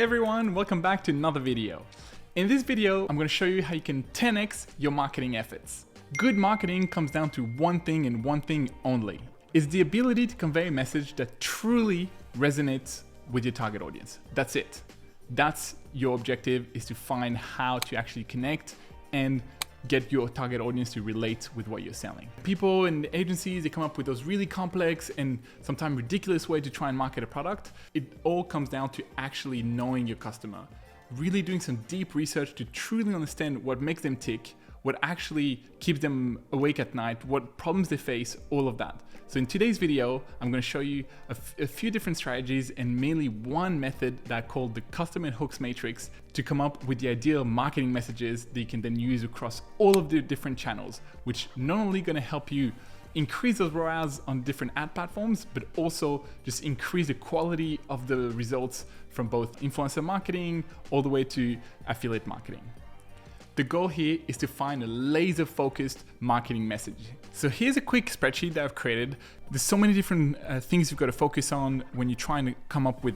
Hey everyone, welcome back to another video. In this video, I'm going to show you how you can 10x your marketing efforts. Good marketing comes down to one thing and one thing only. It's the ability to convey a message that truly resonates with your target audience. That's it. That's your objective, is to find how to actually connect and get your target audience to relate with what you're selling. People in the agencies, they come up with those really complex and sometimes ridiculous way to try and market a product. It all comes down to actually knowing your customer, really doing some deep research to truly understand what makes them tick, what actually keeps them awake at night, what problems they face, all of that. So in today's video, I'm going to show you a few different strategies and mainly one method that I call the custom and hooks matrix to come up with the ideal marketing messages that you can then use across all of the different channels, which not only going to help you increase those ROAS on different ad platforms, but also just increase the quality of the results from both influencer marketing all the way to affiliate marketing. The goal here is to find a laser focused marketing message. So here's a quick spreadsheet that I've created. There's so many different things you've got to focus on when you're trying to come up with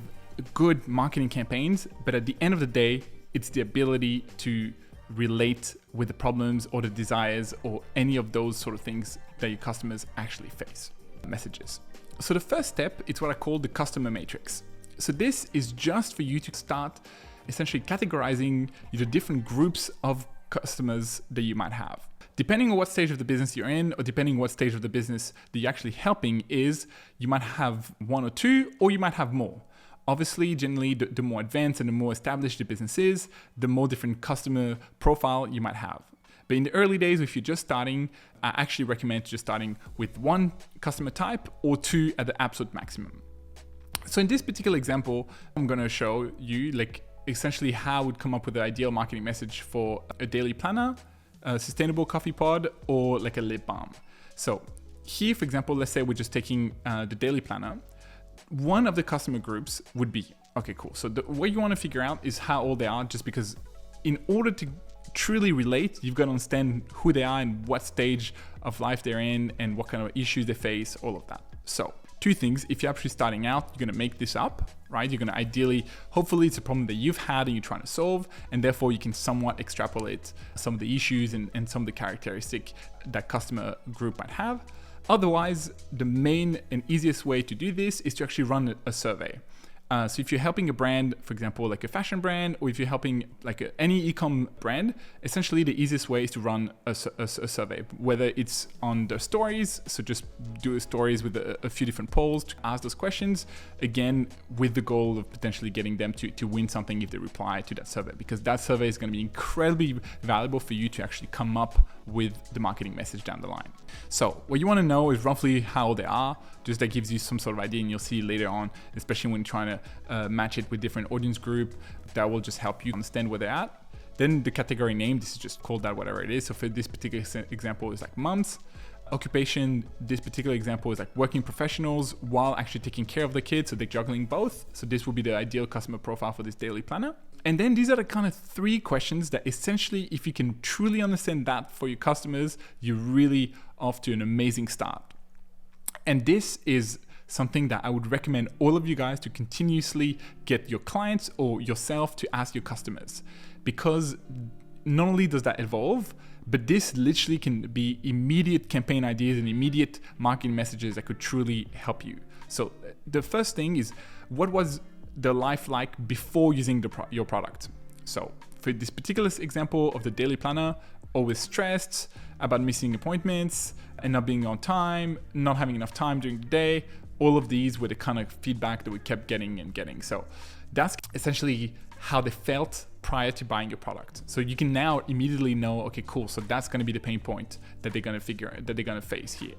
good marketing campaigns. But at the end of the day, it's the ability to relate with the problems or the desires or any of those sort of things that your customers actually face. Messages. So the first step is what I call the customer matrix. So this is just for you to start essentially categorizing the different groups of customers that you might have. Depending on what stage of the business you're in, or depending on what stage of the business that you're actually helping is, you might have one or two, or you might have more. Obviously, generally, the more advanced and the more established the business is, the more different customer profile you might have. But in the early days, if you're just starting, I actually recommend just starting with one customer type or two at the absolute maximum. So in this particular example, I'm going to show you essentially how I would come up with the ideal marketing message for a daily planner, a sustainable coffee pod, or like a lip balm. So here, for example, let's say we're just taking the daily planner. One of the customer groups would be, okay, cool. So what you want to figure out is how old they are, just because in order to truly relate, you've got to understand who they are and what stage of life they're in and what kind of issues they face, all of that. So two things: if you're actually starting out, you're going to make this up, right? You're going to ideally, hopefully it's a problem that you've had and you're trying to solve, and therefore you can somewhat extrapolate some of the issues and some of the characteristics that customer group might have. Otherwise, the main and easiest way to do this is to actually run a survey. So if you're helping a brand, for example, like a fashion brand, or if you're helping any e-com brand, essentially the easiest way is to run a survey, whether it's on the stories. So just do stories with a few different polls to ask those questions, again, with the goal of potentially getting them to win something if they reply to that survey, because that survey is going to be incredibly valuable for you to actually come up with the marketing message down the line. So what you want to know is roughly how old they are. Just that gives you some sort of idea, and you'll see later on, especially when you're trying to match it with different audience group, that will just help you understand where they're at. Then the category name, this is just called that whatever it is. So for this particular example, is like moms. Occupation, this particular example is like working professionals while actually taking care of the kids, so they're juggling both. So this will be the ideal customer profile for this daily planner. And then these are the kind of three questions that essentially, if you can truly understand that for your customers, you're really off to an amazing start. And this is something that I would recommend all of you guys to continuously get your clients or yourself to ask your customers, because not only does that evolve, but this literally can be immediate campaign ideas and immediate marketing messages that could truly help you. So the first thing is, what was the life like before using your product? So for this particular example of the daily planner, always stressed about missing appointments and not being on time, not having enough time during the day. All of these were the kind of feedback that we kept getting and getting. So that's essentially how they felt prior to buying your product. So you can now immediately know, okay, cool. So that's going to be the pain point that they're going to face here.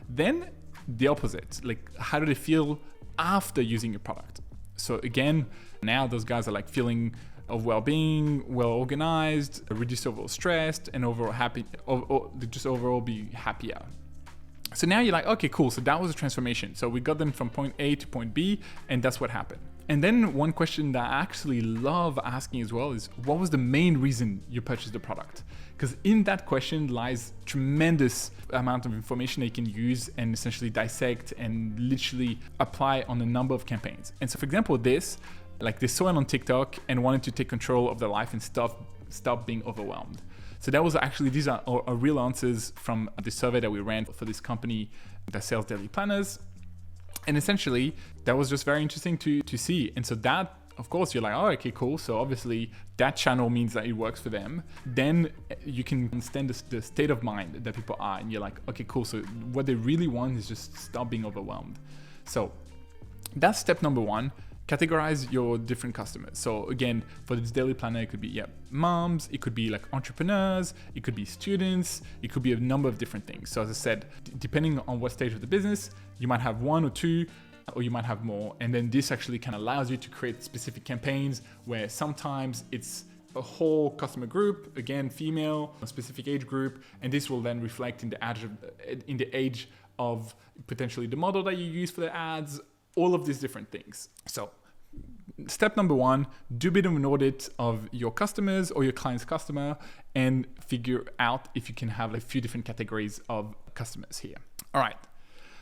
Then the opposite, how do they feel after using your product? So again, now those guys are feeling of well-being, well-organized, reduced overall stress, and overall happy, or just overall be happier. So now you're like, okay, cool. So that was a transformation. So we got them from point A to point B, and that's what happened. And then one question that I actually love asking as well is, what was the main reason you purchased the product? Because in that question lies tremendous amount of information that you can use and essentially dissect and literally apply on a number of campaigns. And so for example, this, like they saw it on TikTok and wanted to take control of their life and stop being overwhelmed. So that was actually, these are real answers from the survey that we ran for this company that sells daily planners. And essentially, that was just very interesting to see. And so that, of course, you're like, oh, okay, cool. So obviously that channel means that it works for them. Then you can understand the state of mind that people are. And you're like, okay, cool. So what they really want is just stop being overwhelmed. So that's step number one. Categorize your different customers. So again, for this daily planner, it could be moms, it could be like entrepreneurs, it could be students, it could be a number of different things. So as I said, depending on what stage of the business, you might have one or two, or you might have more. And then this actually kind of allows you to create specific campaigns where sometimes it's a whole customer group, again, female, a specific age group, and this will then reflect in the age of potentially the model that you use for the ads, all of these different things. So step number one, do a bit of an audit of your customers or your client's customer and figure out if you can have a few different categories of customers here. All right.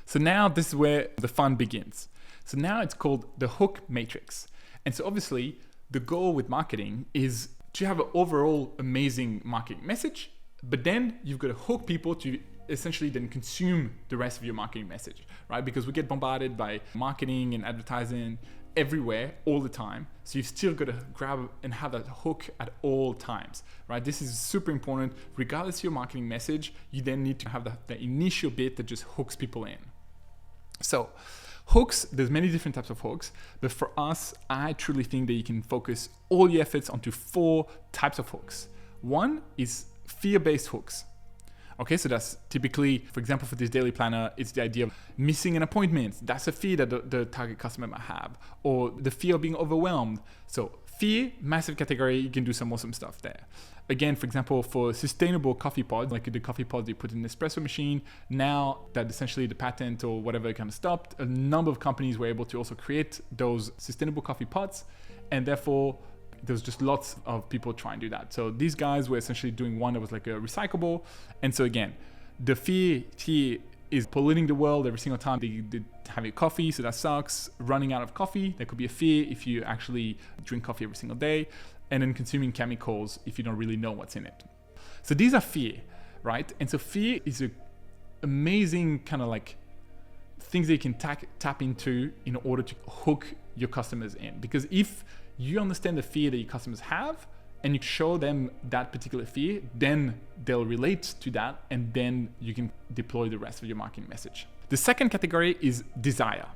So now this is where the fun begins. So now it's called the hook matrix. And so obviously the goal with marketing is to have an overall amazing marketing message, but then you've got to hook people to essentially then consume the rest of your marketing message, right? Because we get bombarded by marketing and advertising everywhere all the time. So you've still got to grab and have that hook at all times, right? This is super important. Regardless of your marketing message, you then need to have the initial bit that just hooks people in. So hooks, there's many different types of hooks, but for us, I truly think that you can focus all your efforts onto 4 types of hooks. One is fear-based hooks. Okay, so that's typically, for example, for this daily planner, it's the idea of missing an appointment. That's a fear that the target customer might have, or the fear of being overwhelmed. So fear, massive category, you can do some awesome stuff there. Again, for example, for sustainable coffee pods, like the coffee pods you put in an espresso machine, now that essentially the patent or whatever kind of stopped, a number of companies were able to also create those sustainable coffee pods, and therefore there's just lots of people trying to do that. So these guys were essentially doing one that was like a recyclable. And so again, the fear here is polluting the world every single time they have a coffee. So that sucks. Running out of coffee, that could be a fear if you actually drink coffee every single day. And then consuming chemicals if you don't really know what's in it. So these are fear, right? And so fear is an amazing kind of like things that you can tap into in order to hook your customers in. Because if you understand the fear that your customers have and you show them that particular fear, then they'll relate to that and then you can deploy the rest of your marketing message. The second category is desire.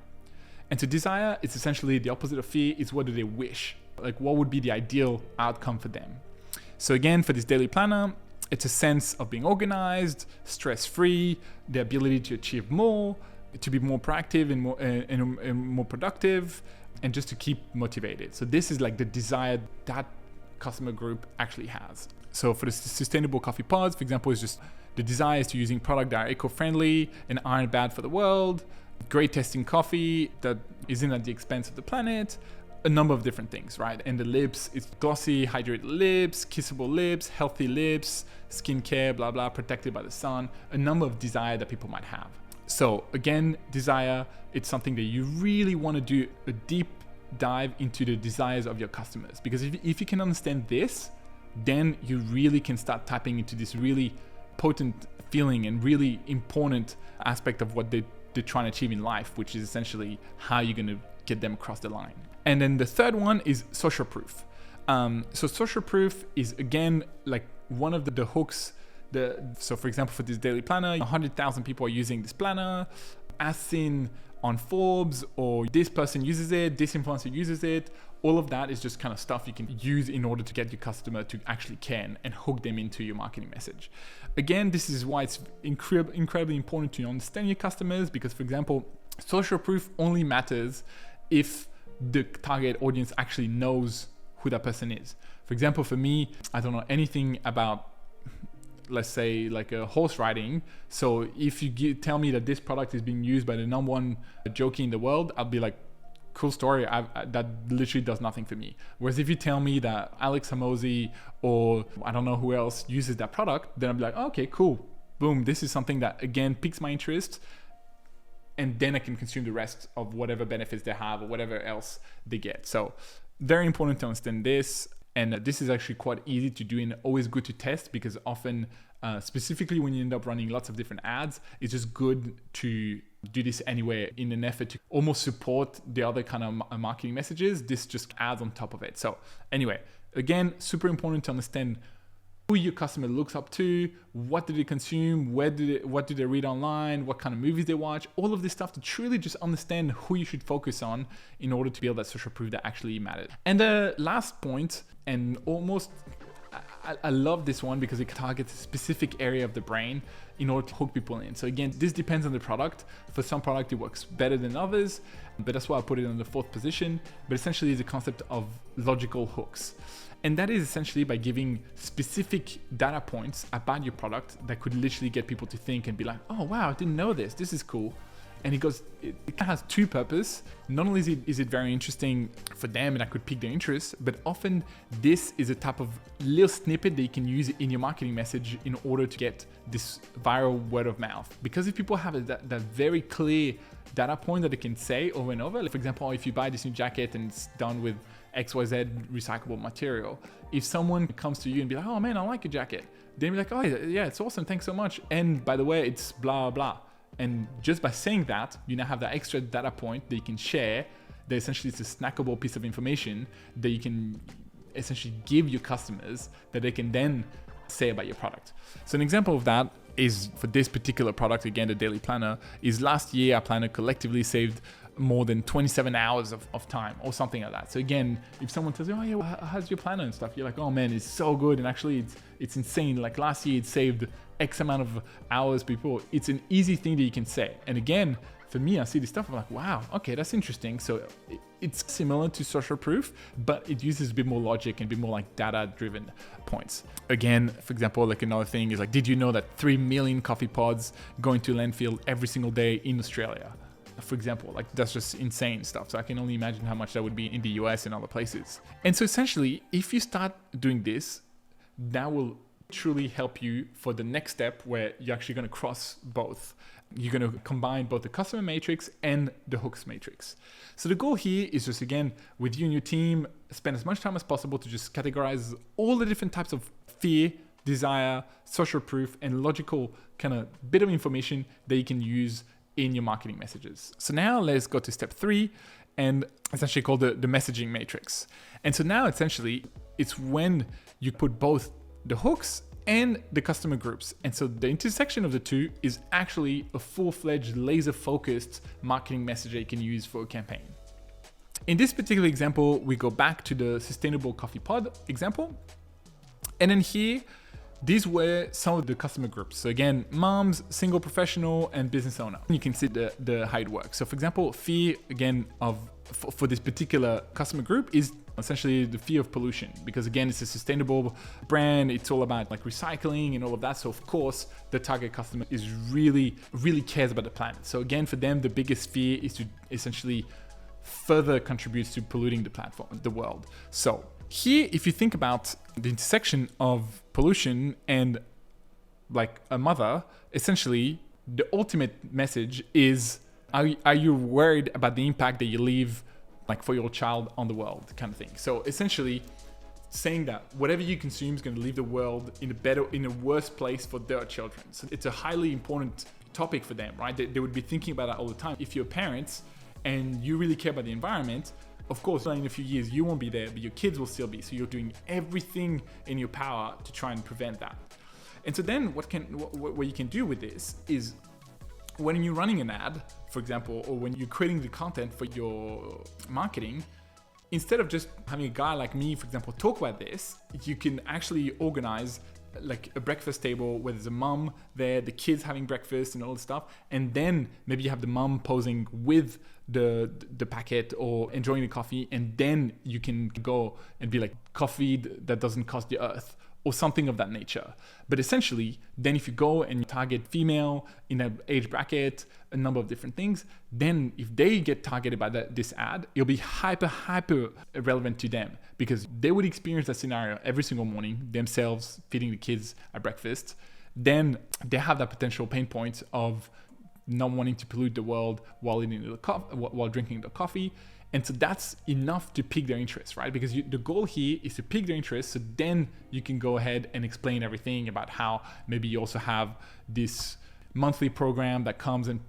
And so desire is essentially the opposite of fear. It's what do they wish? Like what would be the ideal outcome for them? So again, for this daily planner, it's a sense of being organized, stress-free, the ability to achieve more, to be more proactive and more productive, and just to keep motivated. So this is like the desire that customer group actually has. So for the sustainable coffee pods, for example, is just the desire is to using products that are eco-friendly and aren't bad for the world, great tasting coffee that isn't at the expense of the planet, a number of different things, right? And the lips, it's glossy, hydrated lips, kissable lips, healthy lips, skincare, blah, blah, protected by the sun, a number of desire that people might have. So again, desire, it's something that you really want to do a deep dive into the desires of your customers. Because if you can understand this, then you really can start tapping into this really potent feeling and really important aspect of what they're trying to achieve in life, which is essentially how you're going to get them across the line. And then the third one is social proof. So social proof is again like one of the hooks. So for example, for this daily planner, 100,000 people are using this planner, as seen on Forbes, or this person uses it, this influencer uses it. All of that is just kind of stuff you can use in order to get your customer to actually care and hook them into your marketing message. Again, this is why it's incredibly important to understand your customers, because for example, social proof only matters if the target audience actually knows who that person is. For example, for me, I don't know anything about, let's say, like a horse riding. So if you tell me that this product is being used by the #1 jockey in the world, I'll be like, cool story. That literally does nothing for me. Whereas if you tell me that Alex Hormozi or I don't know who else uses that product, then I'll be like, oh, okay, cool. Boom. This is something that again piques my interest. And then I can consume the rest of whatever benefits they have or whatever else they get. So Very important to understand this. And this is actually quite easy to do and always good to test, because often, specifically when you end up running lots of different ads, it's just good to do this anyway in an effort to almost support the other kind of marketing messages. This just adds on top of it. So anyway, again, super important to understand who your customer looks up to, what do they consume, what do they read online, what kind of movies they watch, all of this stuff to truly just understand who you should focus on in order to build that social proof that actually matters. And the last point, and almost, I love this one because it targets a specific area of the brain in order to hook people in. So again, this depends on the product. For some product, it works better than others, but that's why I put it on the 4th position. But essentially, it's a concept of logical hooks. And that is essentially by giving specific data points about your product that could literally get people to think and be like, oh, wow, I didn't know this. This is cool. And it has two purposes. Not only is it very interesting for them and that could pique their interest, but often this is a type of little snippet that you can use in your marketing message in order to get this viral word of mouth. Because if people have that very clear data point that they can say over and over, like for example, if you buy this new jacket and it's done with XYZ recyclable material, if someone comes to you and be like, oh man, I like your jacket, then be like, oh yeah, it's awesome, thanks so much. And by the way, it's blah, blah. And just by saying that, you now have that extra data point that you can share, that essentially is a snackable piece of information that you can essentially give your customers that they can then say about your product. So an example of that is for this particular product, again, the daily planner, is last year our planner collectively saved more than 27 hours of time or something like that. So again, if someone tells you, oh yeah, well, how's your planner and stuff? You're like, oh man, it's so good. And actually it's insane. Like last year it saved X amount of hours before. It's an easy thing that you can say. And again, for me, I see this stuff, I'm like, wow, okay, that's interesting. So it's similar to social proof, but it uses a bit more logic and a bit more like data-driven points. Again, for example, like another thing is like, did you know that 3 million coffee pods go into landfill every single day in Australia? For example, like that's just insane stuff. So I can only imagine how much that would be in the US and other places. And so essentially, if you start doing this, that will truly help you for the next step where you're actually going to cross both. You're going to combine both the customer matrix and the hooks matrix. So the goal here is just, again, with you and your team, spend as much time as possible to just categorize all the different types of fear, desire, social proof, and logical kind of bit of information that you can use in your marketing messages. So now let's go to step 3, and it's actually called the messaging matrix. And so now essentially it's when you put both the hooks and the customer groups. And so the intersection of the two is actually a full-fledged laser-focused marketing message that you can use for a campaign. In this particular example, we go back to the sustainable coffee pod example. And then here, these were some of the customer groups. So again, moms, single professional, and business owner. You can see how it works. So for example, fear, again, for this particular customer group is essentially the fear of pollution, because again, it's a sustainable brand. It's all about like recycling and all of that. So of course, the target customer is really cares about the planet. So again, for them, the biggest fear is to essentially further contribute to polluting the platform, the world. So here, if you think about the intersection of pollution and like a mother, essentially the ultimate message is, are you worried about the impact that you leave like for your child on the world, kind of thing. So essentially saying that whatever you consume is going to leave the world in a worse place for their children. So it's a highly important topic for them, right? They would be thinking about that all the time. If you're parents and you really care about the environment, of course, in a few years, you won't be there, but your kids will still be. So you're doing everything in your power to try and prevent that. And so then what you can do with this is, when you're running an ad, for example, or when you're creating the content for your marketing, instead of just having a guy like me, for example, talk about this, you can actually organize like a breakfast table where there's a mom there, the kids having breakfast and all this stuff. And then maybe you have the mom posing with the packet or enjoying the coffee. And then you can go and be like, coffee that doesn't cost the earth, or something of that nature. But essentially, then if you go and you target female in an age bracket, a number of different things, then if they get targeted by this ad, it'll be hyper relevant to them, because they would experience that scenario every single morning, themselves feeding the kids at breakfast. Then they have that potential pain point of not wanting to pollute the world while drinking the coffee. And so that's enough to pique their interest, right? Because the goal here is to pique their interest, so then you can go ahead and explain everything about how maybe you also have this monthly program that comes and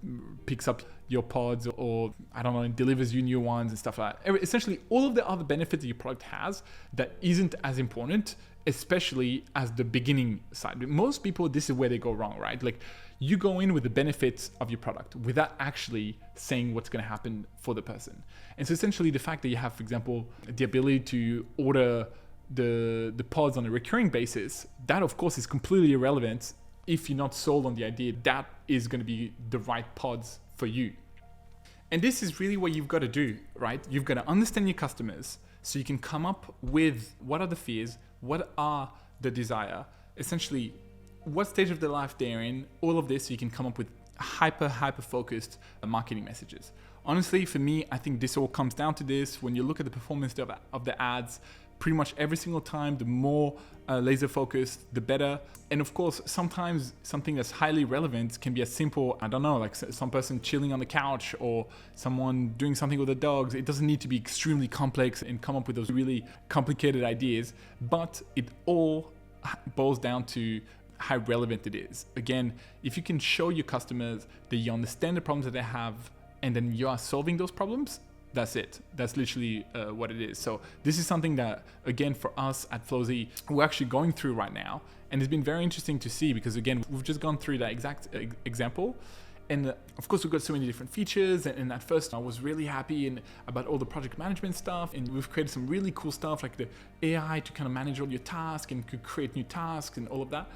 picks up your pods, or I don't know, and delivers you new ones and stuff like that. Essentially all of the other benefits that your product has that isn't as important, especially as the beginning side. Most people, this is where they go wrong, right? Like you go in with the benefits of your product without actually saying what's going to happen for the person. And so essentially the fact that you have, for example, the ability to order the pods on a recurring basis, that of course is completely irrelevant if you're not sold on the idea that is going to be the right pods for you. And this is really what you've got to do, right? You've got to understand your customers so you can come up with what are the fears, what are the desire, essentially what stage of their life they're in, all of this, so you can come up with hyper focused marketing messages. Honestly, for me, I think this all comes down to this. When you look at the performance of the ads, pretty much every single time, the more laser focused, the better. And of course, sometimes something that's highly relevant can be as simple, I don't know, like some person chilling on the couch or someone doing something with the dogs. It doesn't need to be extremely complex and come up with those really complicated ideas, but it all boils down to how relevant it is. Again, if you can show your customers that you understand the problems that they have and then you are solving those problems, that's it. That's literally what it is. So this is something that, again, for us at Flozy, we're actually going through right now. And it's been very interesting to see because, again, we've just gone through that exact example. And of course, we've got so many different features. And at first, I was really happy about all the project management stuff. And we've created some really cool stuff like the AI to kind of manage all your tasks and could create new tasks and all of that.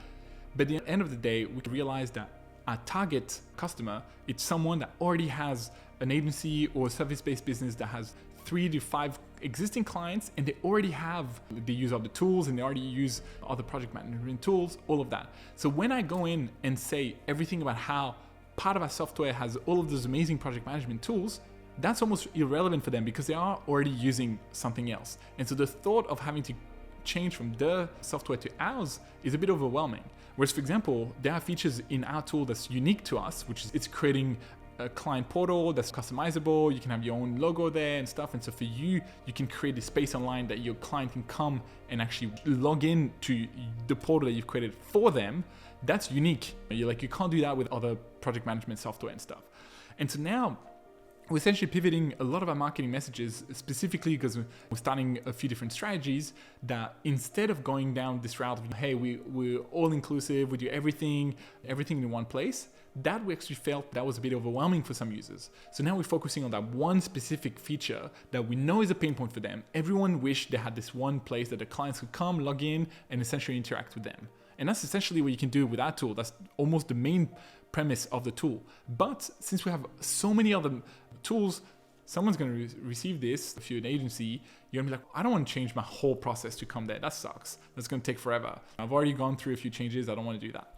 But at the end of the day, we realized that our target customer, it's someone that already has an agency or a service-based business that has 3 to 5 existing clients, and they use other tools and they already use other project management tools, all of that. So when I go in and say everything about how part of our software has all of those amazing project management tools, that's almost irrelevant for them because they are already using something else. And so the thought of having to change from their software to ours is a bit overwhelming. Whereas, for example, there are features in our tool that's unique to us, which is it's creating a client portal that's customizable. You can have your own logo there and stuff. And so for you can create a space online that your client can come and actually log in to the portal that you've created for them. That's unique. You can't do that with other project management software and stuff. And so now we're essentially pivoting a lot of our marketing messages, specifically because we're starting a few different strategies that instead of going down this route of, hey, we're all inclusive, we do everything in one place, that we actually felt that was a bit overwhelming for some users. So now we're focusing on that one specific feature that we know is a pain point for them. Everyone wished they had this one place that the clients could come, log in, and essentially interact with them. And that's essentially what you can do with that tool. That's almost the main premise of the tool. But since we have so many other tools, someone's going to receive this. If you're an agency, you're going to be like, I don't want to change my whole process to come there. That sucks. That's going to take forever. I've already gone through a few changes. I don't want to do that.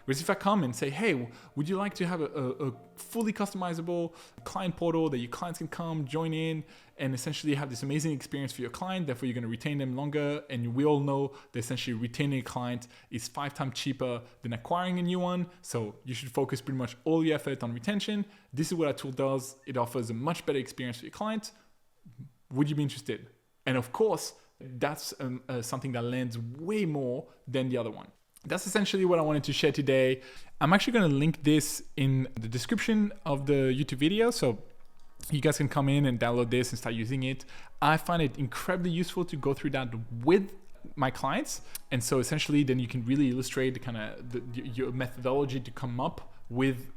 Whereas if I come and say, hey, would you like to have a fully customizable client portal that your clients can come, join in, and essentially have this amazing experience for your client, therefore you're going to retain them longer. And we all know that essentially retaining a client is 5 times cheaper than acquiring a new one. So you should focus pretty much all your effort on retention. This is what our tool does. It offers a much better experience for your client. Would you be interested? And of course, that's something that lands way more than the other one. That's essentially what I wanted to share today. I'm actually going to link this in the description of the YouTube video, so you guys can come in and download this and start using it. I find it incredibly useful to go through that with my clients. And so essentially then you can really illustrate your methodology to come up with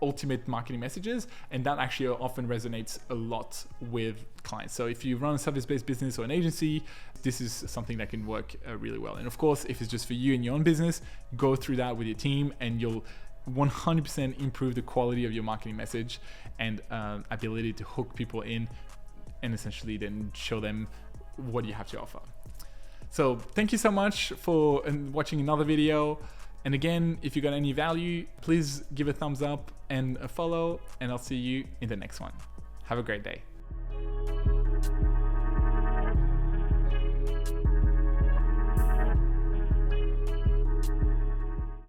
ultimate marketing messages, and that actually often resonates a lot with clients. So if you run a service-based business or an agency, this is something that can work really well. And of course, if it's just for you and your own business, go through that with your team and you'll 100% improve the quality of your marketing message and ability to hook people in and essentially then show them what you have to offer. So thank you so much for watching another video. And again, if you got any value, please give a thumbs up and a follow, and I'll see you in the next one. Have a great day.